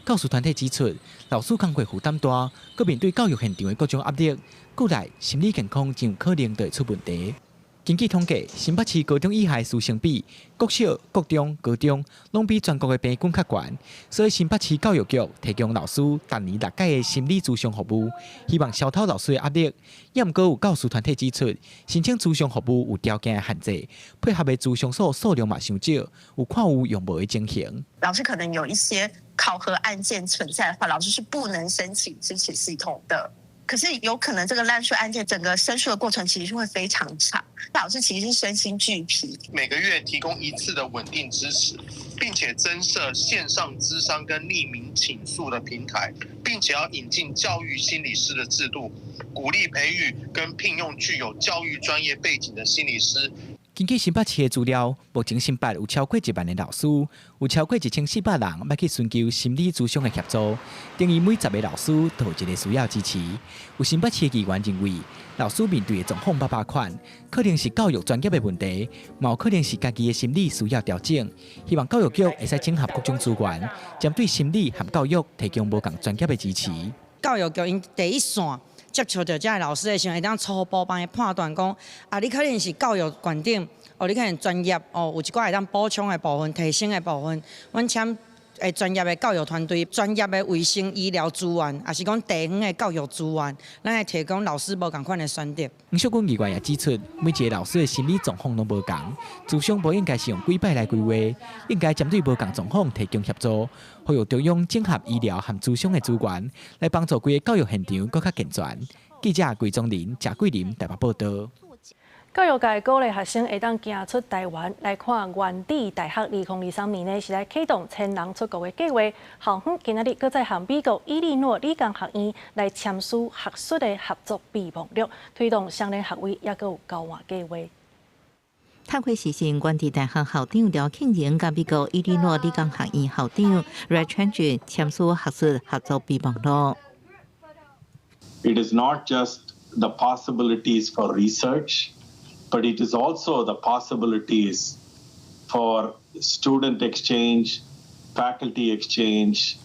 教师团体指出，老师工作负担大，佮面对教育现场的各种压力，过来心理健康真有可能就会出问题。根据统计，新北市高中以下师生比，国小、国中、高中拢比全国的平均较悬，所以新北市教育局提供老师单年6届的心理咨商服务，希望消透老师的压力。也毋过有教师团体指出，申请咨商服务有条件的限制，配合的咨商所数量嘛伤少，有看有用无的情形。老师可能有一些考核案件存在的话，老师是不能申请支持系统的。可是有可能这个滥税案件整个申诉的过程其实会非常长，老师其实是身心俱疲。每个月提供1次的稳定支持，并且增设线上咨商跟匿名倾诉的平台，并且要引进教育心理师的制度，鼓励培育跟聘用具有教育专业背景的心理师。根据新北市的资料，目前新北有超过1万的老师，有超过1400人要去寻求心理咨商的协助，等于每10个老师都有一个需要支持。有新北市的议员认为，老师面对的状况800款，可能是教育专业的问题，也有可能是家己的心理需要调整。希望教育局会使整合各种资源，针对心理和教育提供无同专业的支持。教育局因第一线接触到这些老师的时候，会当初步帮伊判断讲，你可能是教育观点，你可能专业，有一寡会当补充的部分、提升的部分，阮请专业的教育团队、专业的卫生医疗资源，也是讲地方的教育资源，咱来提供老师无同款的选择。黄秀君议员也指出，每一个老师的心理状况都无同，咨商不应该是用几摆来规划，应该针对无同状况提供协助，呼吁中央整合医疗和咨商的资源，来帮助规个教育现场更加健全。记者桂宗林、贾桂林台北报道。教育界鼓励学生会当行出台湾来看原地大学。2023年呢是来启动1000人出国的计划。校方今仔日搁再向美国伊利诺理工学院来签署学术的合作备忘录，推动相连学位也搁有交换计划。探会实行原地大学校长廖庆仁甲美国伊利诺理工学院校长 Ray Chandler 签署学术合作备忘录。It is not just the possibilities for research, but it is also the possibilities for student exchange, faculty exchange.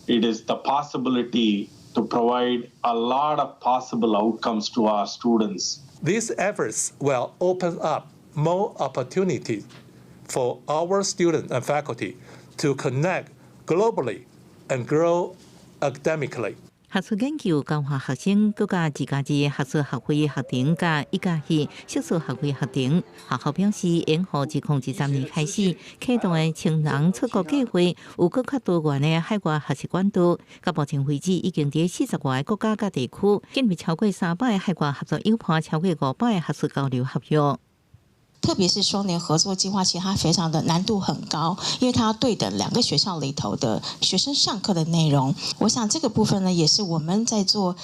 It is the possibility to provide a lot of possible outcomes to our students. These efforts will open up more opportunities for our students and faculty to connect globally and grow academically. 学术研究教化学生，佮加自家己学术学位学程甲1+2硕士学位学程。学校表示，延后自2013年开始启动的1000人出国计划，有更较多元的海外学习管道。到目前为止，已经伫40外个国家甲地区建立超过300个海外合作伙伴，超过500个学术交流合约。特别是双联合作计划，其实它非常的难度很高，因为它要对等2个学校里头的学生上课的内容。我想这个部分呢，也是我们在做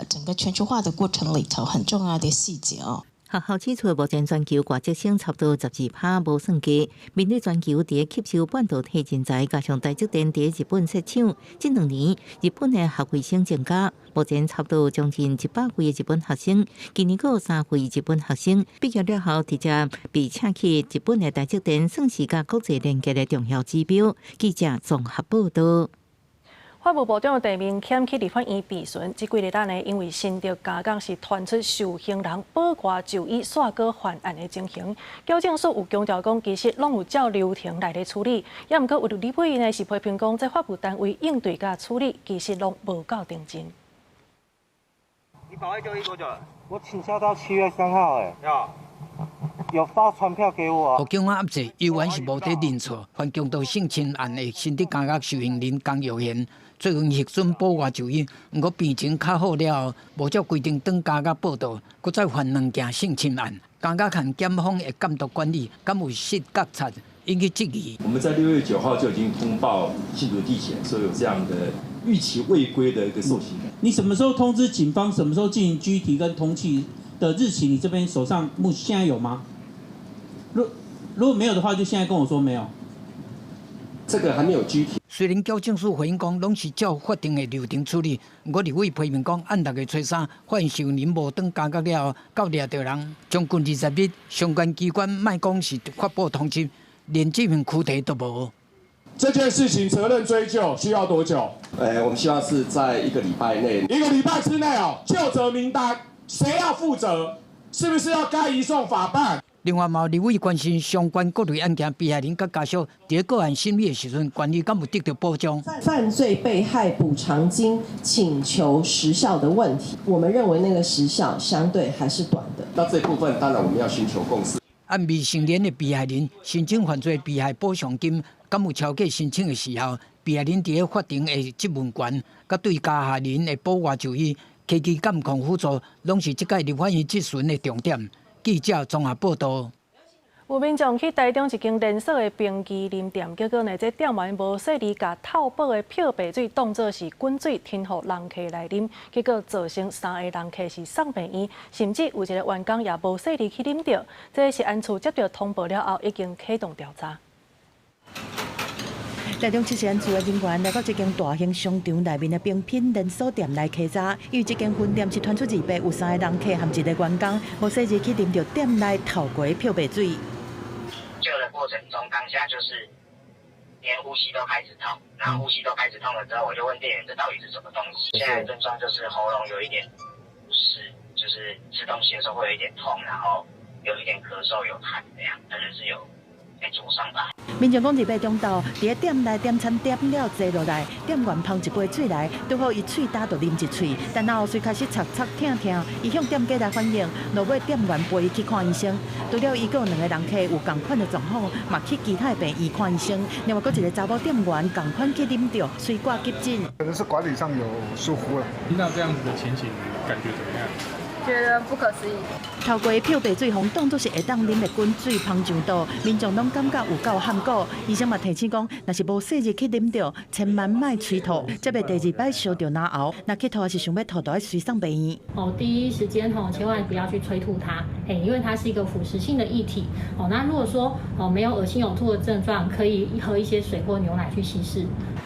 整个全球化的过程里头很重要的细节哦。学校指出，目前全球外籍生差不多12%，无算低。面对全球伫吸收半导体人才，加上台积电伫日本设厂，这2年日本的学位生增加，目前差不多将近100位的日本学生。今年还有3位日本学生毕业了后，直接被请去日本的台积电，算是甲国际连接的重要指标。记者综合报道。法务部长提名欠去立法院备询，这几日单呢，因为新竹嘉港是传出受刑人保外就医煞过犯案的情形，矫正署有强调讲，其实拢有照流程来咧处理，也毋过有立法院呢是批评讲，这法务单位应对甲处理其实拢无够认真。你保外就医多久了？我请假到7月3号，有发传票给我。法警压制，依然是无得认错，犯强盗性侵案的新竹嘉港受刑人江玉贤，最近核准保外就医，不过病情较好了后，无照规定登嘉港报道，搁再犯2件性侵案。嘉港县检方的监督管理，敢有失觉察，引起质疑。我们在6月9号就已经通报新竹地检，说有这样的逾期未归的一个受刑人。你什么时候通知警方？什么时候进行拘提跟通缉的日期？你这边手上现在有吗？如果没有的话，就现在跟我说没有。这个还没有具体。虽然矫正署回应讲，拢是照法定的流程处理，不过立委批评讲，按6月初3，发现受人无登嘉港了后，到抓到人，将近20日，相关机关莫讲是发布通知，连这名躯体都无。这件事情责任追究需要多久？我们希望是在1个礼拜内。1个礼拜之内就责名单，谁要负责？是不是要该移送法办？另外，毛立委关心相关各类案件被害人甲家属伫个案审理的时阵，权利敢有得到保障？犯罪被害补偿金请求时效的问题，我们认为那个时效相对还是短的。那这部分当然我们要寻求共识。按未成年的被害人申请犯罪被害补偿金，敢有超过申请的时候，被害人伫个法庭的质问权，甲对加害人的保外就医，期期敢抗辅助，拢是这届立法院质询的重点。记者综合报道。有民众去台中一间连锁的冰淇淋店，结果呢，这店员无细理，甲套保的漂白水当作是滚水，添互人客来啉，结果造成3个人客是送病院，甚至有一个员工也无细理去啉到。这是安厝接到通报了后，已经启动调查。台中七贤厝的人员来到这间大型商场内面的冰品连锁店来稽查，因为这间分店是传出2倍有3个人客和1个员工，无细理去啉到店内透过的漂白水。救的过程中，当下就是连呼吸都开始痛，然后呼吸都开始痛了之后，我就问店员这到底是什么东西？现在的症状就是喉咙有一点不适，就是吃东西的时候会有一点痛，然后有一点咳嗽、有痰这样，但是是有在桌上吧。民众讲2倍中昼，伫个店内点餐点了坐落来，店员捧一杯水来，拄好伊喙打就啉一喙，但后随开始擦擦疼疼，伊向店家来反映，落尾店员陪伊去看医生。除了伊，有2个人客有同款的状况，嘛去其他的病院看医生。另外，佫一个查某店员同款去啉到，水挂急诊。可能是管理上有疏忽了。听到这样子的情形，感觉怎么样？觉得不可思议。透过漂白水，互当作是会当啉的滚水芳上肚，民众拢感觉有够含糊。医生嘛提醒讲，若是无细日去啉着，千万莫吹吐，才袂第二摆烧着难熬。那去吐还是想要吐，就要随上病院。第一时间千万不要去催吐它，因为它是一个腐蚀性的液体。那如果说没有恶心有吐的症状，可以喝一些水或牛奶去稀释。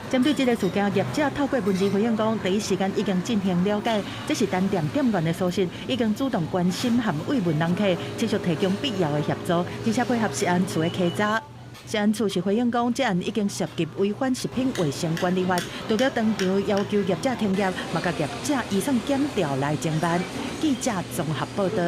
针对这个事件，业者透过文字回应讲，第一时间已经进行了解，这是单店店员的疏失，已经主动关心和慰问人客，继续提供必要的协助，并且配合食安处的稽查。食安处是回应讲，这案已经涉及违反食品卫生管理法，除了当场要求业者停业，嘛甲业者移送检调来侦办。记者综合报道。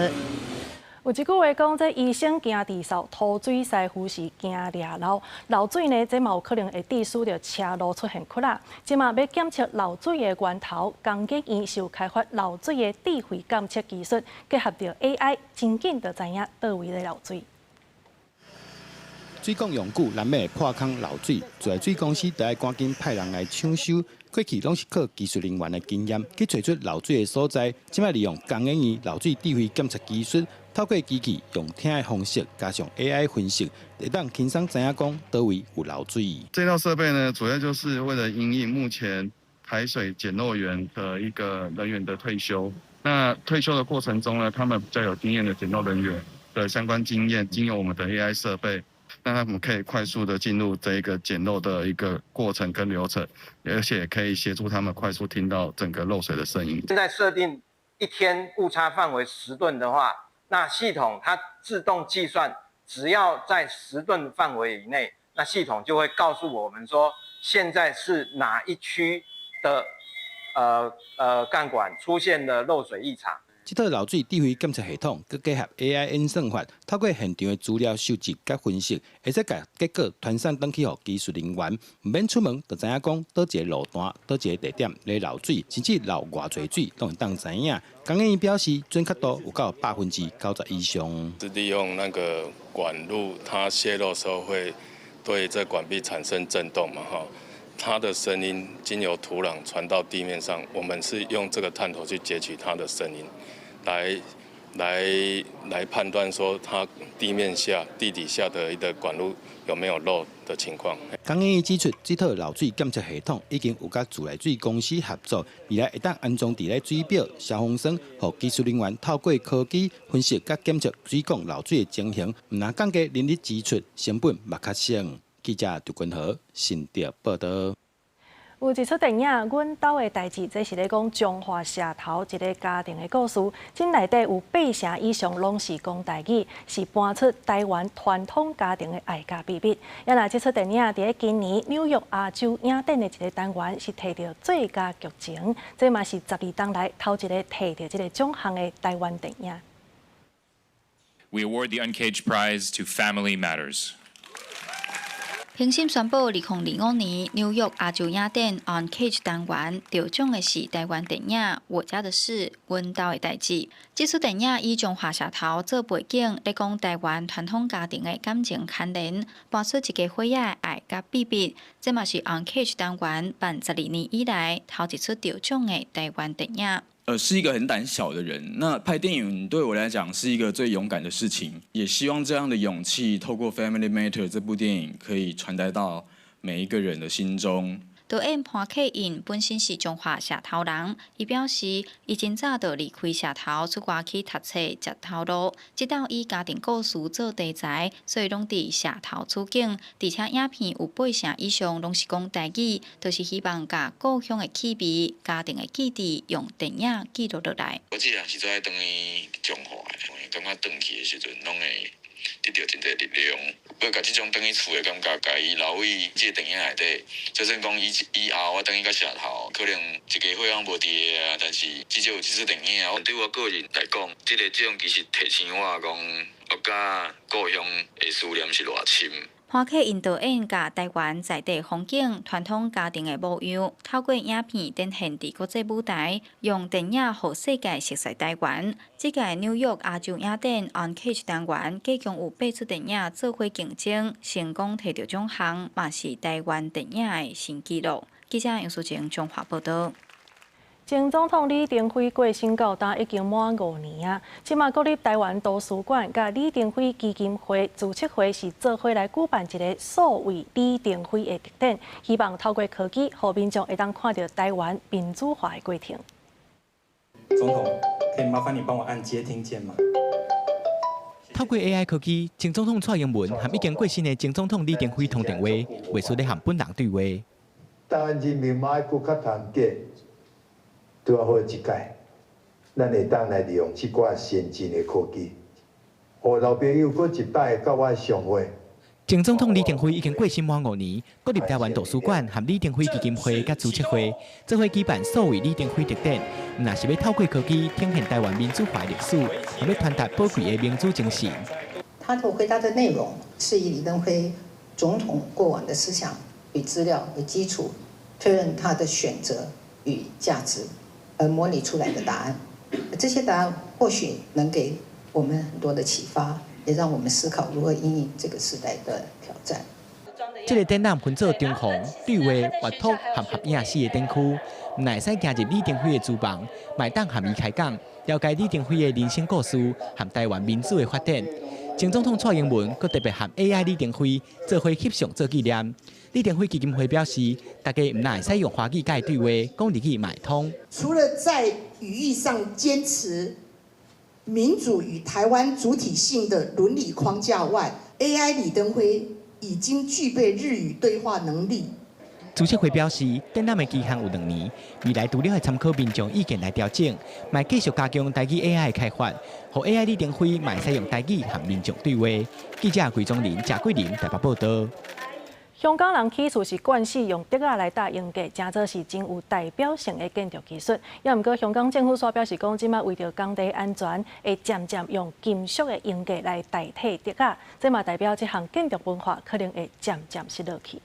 有一句话讲，这医生惊治扫，吐水师傅是惊抓漏。漏水呢，这嘛有可能会致使着车路出现窟窿。即嘛要检测漏水的源头，工研院是有开发漏水的智慧监测技术，结合着 AI， 真紧就知影倒位咧漏水。水管用久，难免破坑漏水，做水公司就要赶紧派人来抢修。过去拢是靠技术人员的经验去找出漏水的所在，即摆利用工研院漏水智慧检测技术，透过机器用听的方式加上 AI 分析，会当轻松知影讲倒位有漏水。这套设备呢，主要就是为了因应目前排水检漏员的一个人员的退休。那退休的过程中呢，他们比较有经验的检漏人员的相关经验，经由我们的 AI 设备。让他们可以快速的进入这一个检漏的一个过程跟流程，而且可以协助他们快速听到整个漏水的声音。现在设定一天误差范围10吨的话，那系统它自动计算，只要在10吨范围以内，那系统就会告诉我们说，现在是哪一区的干管出现了漏水异常。这套漏水智慧检测系统，佮结合 AI 演算法，透过现场的资料收集佮分析，会使把结果传送转去予技术人员，唔免出门就知影讲倒一个路段、倒一个地点咧漏水，甚至漏偌侪水，都会当知影。工研院表示，准确度有到90%以上。是利用那个管路，它泄漏的时候会对这管壁产生震动嘛，哈。它的声音经由土壤传到地面上，我们是用这个探头去截取它的声音。来判断说它地底下的一个管路有没有漏的情况。工研院指出，这套漏水检测系统已经有甲自来水公司合作，未来会当安装伫咧水表、消防栓，和技术人员透过科技分析甲检测水管漏水的情形，唔能降低人力支出，成本嘛较省。记者杜君和新竹报道。有一出电影《阮兜的代志》，这是咧讲中华社头一个家庭的故事。这内底有8成以上拢是讲台语，是搬出台湾传统家庭的爱家秘密。也那这出电影伫咧今年纽约亚洲影展的一个单元是摕到最佳剧情，这嘛是12档来头一个摕到这个奖项的台湾电影。We award the Uncaged Prize to Family Matters. 评审宣布，2025年纽约亚洲影展 Uncaged 单元得奖的是台湾电影《我家的事：阮兜的代志》。这出电影以中华社头做背景，咧讲台湾传统家庭的感情牵连，搬出一家伙仔的爱甲秘密。这嘛是 Uncaged 单元办12年以来头一出得奖的台湾电影。是一个很胆小的人。那拍电影对我来讲是一个最勇敢的事情，也希望这样的勇气透过《Family Matter》这部电影可以传达到每一个人的心中。导演潘克印本身是中华社头人，伊表示，伊真早就离开社头，出外去读册、食头路，直到以家庭故事做题材，所以拢伫社头处境。而且影片有8成以上拢是讲台语，就是希望把故乡的气味、家庭的记忆用电影记录落来。我既然是做爱转去中华的，感觉转去的时阵，拢会得到真侪力量。要甲即种转去厝的感觉，甲伊留意即个电影内底。就算讲以后我转去到社头，可能一家伙仔无伫啊，但是至少有即出电影，对我个人来讲，即种其实提醒我讲，我甲故乡的思念是偌深。潘克印导演甲台湾在地风景、传统家庭的模样，透过影片展现伫国际舞台，用电影互世界熟悉台湾。这届纽约亚洲影展 Uncaged 单元，计共有8出电影做伙竞争，成功摕到奖项，嘛是台湾电影的新纪录。记者杨淑晴综合报道。前总统李登辉过身到今已经满5年啊，即马国立台湾图书馆甲李登辉基金会自测会是做伙来举办一个数位李登辉的特展，希望透过科技，让民众会当看到台湾民主化的过程。总统，可以麻烦你帮我按接听键吗？ 透过 AI 科技，前总统蔡英文和已经过身的前总统李登辉通电话，袂输咧和本人对话。台湾人民嘛爱搁较团结，拄啊好一届，咱会当来利用即寡先进的科技，互老朋友搁一摆甲我相会。前总统李登辉已经过身满5年，国立台湾图书馆和李登辉基金会甲注册会做伙举办所谓李登辉特展，若是要透过科技呈现台湾民主化历史，也要传达宝贵的民主精神。他所回答的内容是以李登辉总统过往的思想与资料为基础，确认他的选择与价值，而模拟出来的答案。这些答案或许能给我们很多的启发。 也让我们思考如何因应这个时代的挑战。这个展览分做中红、对话、活图和合影4个展区，唔会使行入李登辉的厨房，买当和伊开讲，了解李登辉的人生故事和台湾民主的发展。前总统蔡英文佮特别和 AI 李登辉做伙翕相做纪念。李登辉基金会表示，大家唔会使用华语甲对话，讲日语买通。除了在语义上坚持 民主与台湾主体性的伦理框架外 ，AI 李登辉已经具备日语对话能力。主席会表示，展览的期限有2年，未来除了会参考民众意见来调整，嘛继续加强台语 AI 的开发，让 AI 李登辉嘛会使用台语和民众对话。记者桂宗林、谢桂林台北报道。 香港人起厝是惯习用竹仔来搭营架，真做是真有代表性的建筑技术。也毋过，香港政府所表示讲，即马为着工地安全，会渐渐用金属的营架来代替竹仔，这嘛代表这项建筑文化可能会渐渐失落去。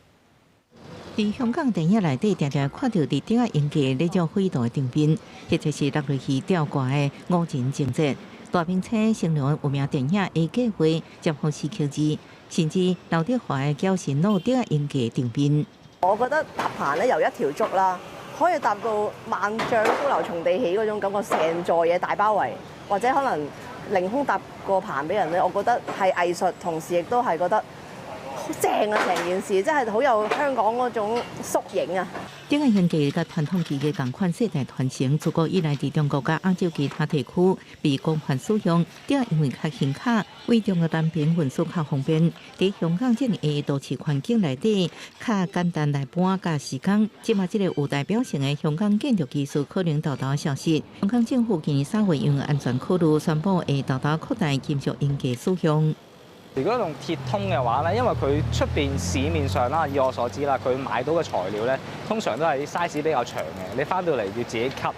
伫香港电影内底，常常看到伫竹仔营架那种飞动的场面，或者是落落去吊挂的五人情节。大并且形容有名电影的计划接获CQG。 甚至劉德華嘅交善路啲應嘅定邊。我覺得搭棚咧由一條竹啦，可以搭到萬丈高樓從地起嗰種感覺，成座嘢大包圍，或者可能凌空搭個棚俾人咧，我覺得係藝術，同時亦都係覺得好正啊！成件事真係好有香港嗰種縮影啊！ 竹仔營架甲傳統技藝同款世代傳承，自古以來喺中國甲亞洲其他地區被廣泛使用。竹仔因為較顯卡，為中國單邊運輸較方便，喺香港這樣嘅都市環境內底，較簡單來搬甲時間。即嘛，這個有代表性嘅香港建築技術可能豆豆消失。香港政府今年3月因為安全考慮，宣布會豆豆擴大金屬營架使用。 如果用鐵通嘅話咧，因為佢出邊市面上啦，以我所知啦，佢買到嘅材料咧，通常都係啲 size 比較長嘅，你翻到嚟要自己 cut。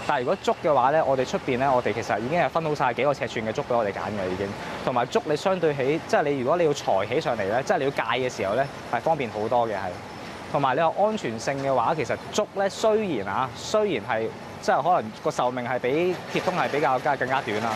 但係如果竹嘅話咧，我哋出邊咧，我哋其實已經係分好晒幾個尺寸嘅竹俾我哋揀嘅已經。同埋竹你相對起，即係你如果你要裁起上嚟咧，即係你要戒嘅時候咧，係方便好多嘅係。同埋你話安全性嘅話，其實竹咧雖然係即係可能個壽命係比鐵通係比較更加短啦。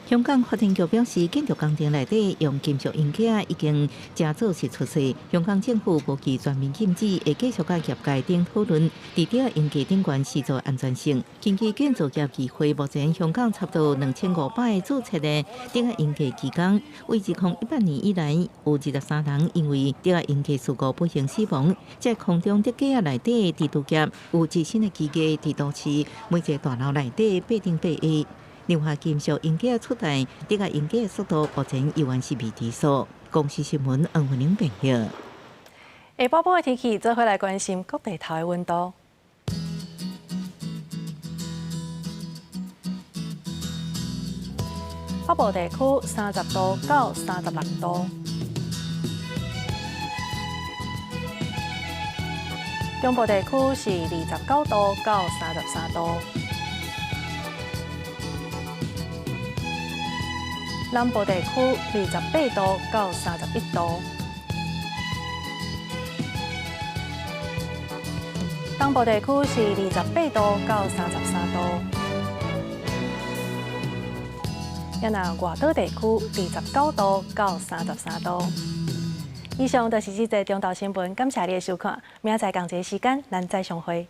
香港發展局表示，建築工程內底用金屬營架已經真早是出世。香港政府無期全面禁止，會繼續甲業界頂討論在竹仔營架頂懸施作安全性。根據建築業議會，目前香港差不多2500個註冊的竹仔營架機工，為2018年以來有23人因為竹仔營架事故不幸死亡。在空中竹架內底地圖業有自身的機構在都市每一個大樓內底8頂8下。 另外，金屬營架出台，竹仔營架速度目前依然是未知數。公視新聞黃文玲報道。下晡晡的天氣，做伙來關心各地頭的溫度。北部地區30度到36度，中部地區是29度到33度。 南部地區28度到31度，東部地區是28度到33度，也那外島地區29度到33度。以上就是這則中島新聞，感謝你的收看，明仔載同一時間咱再相會。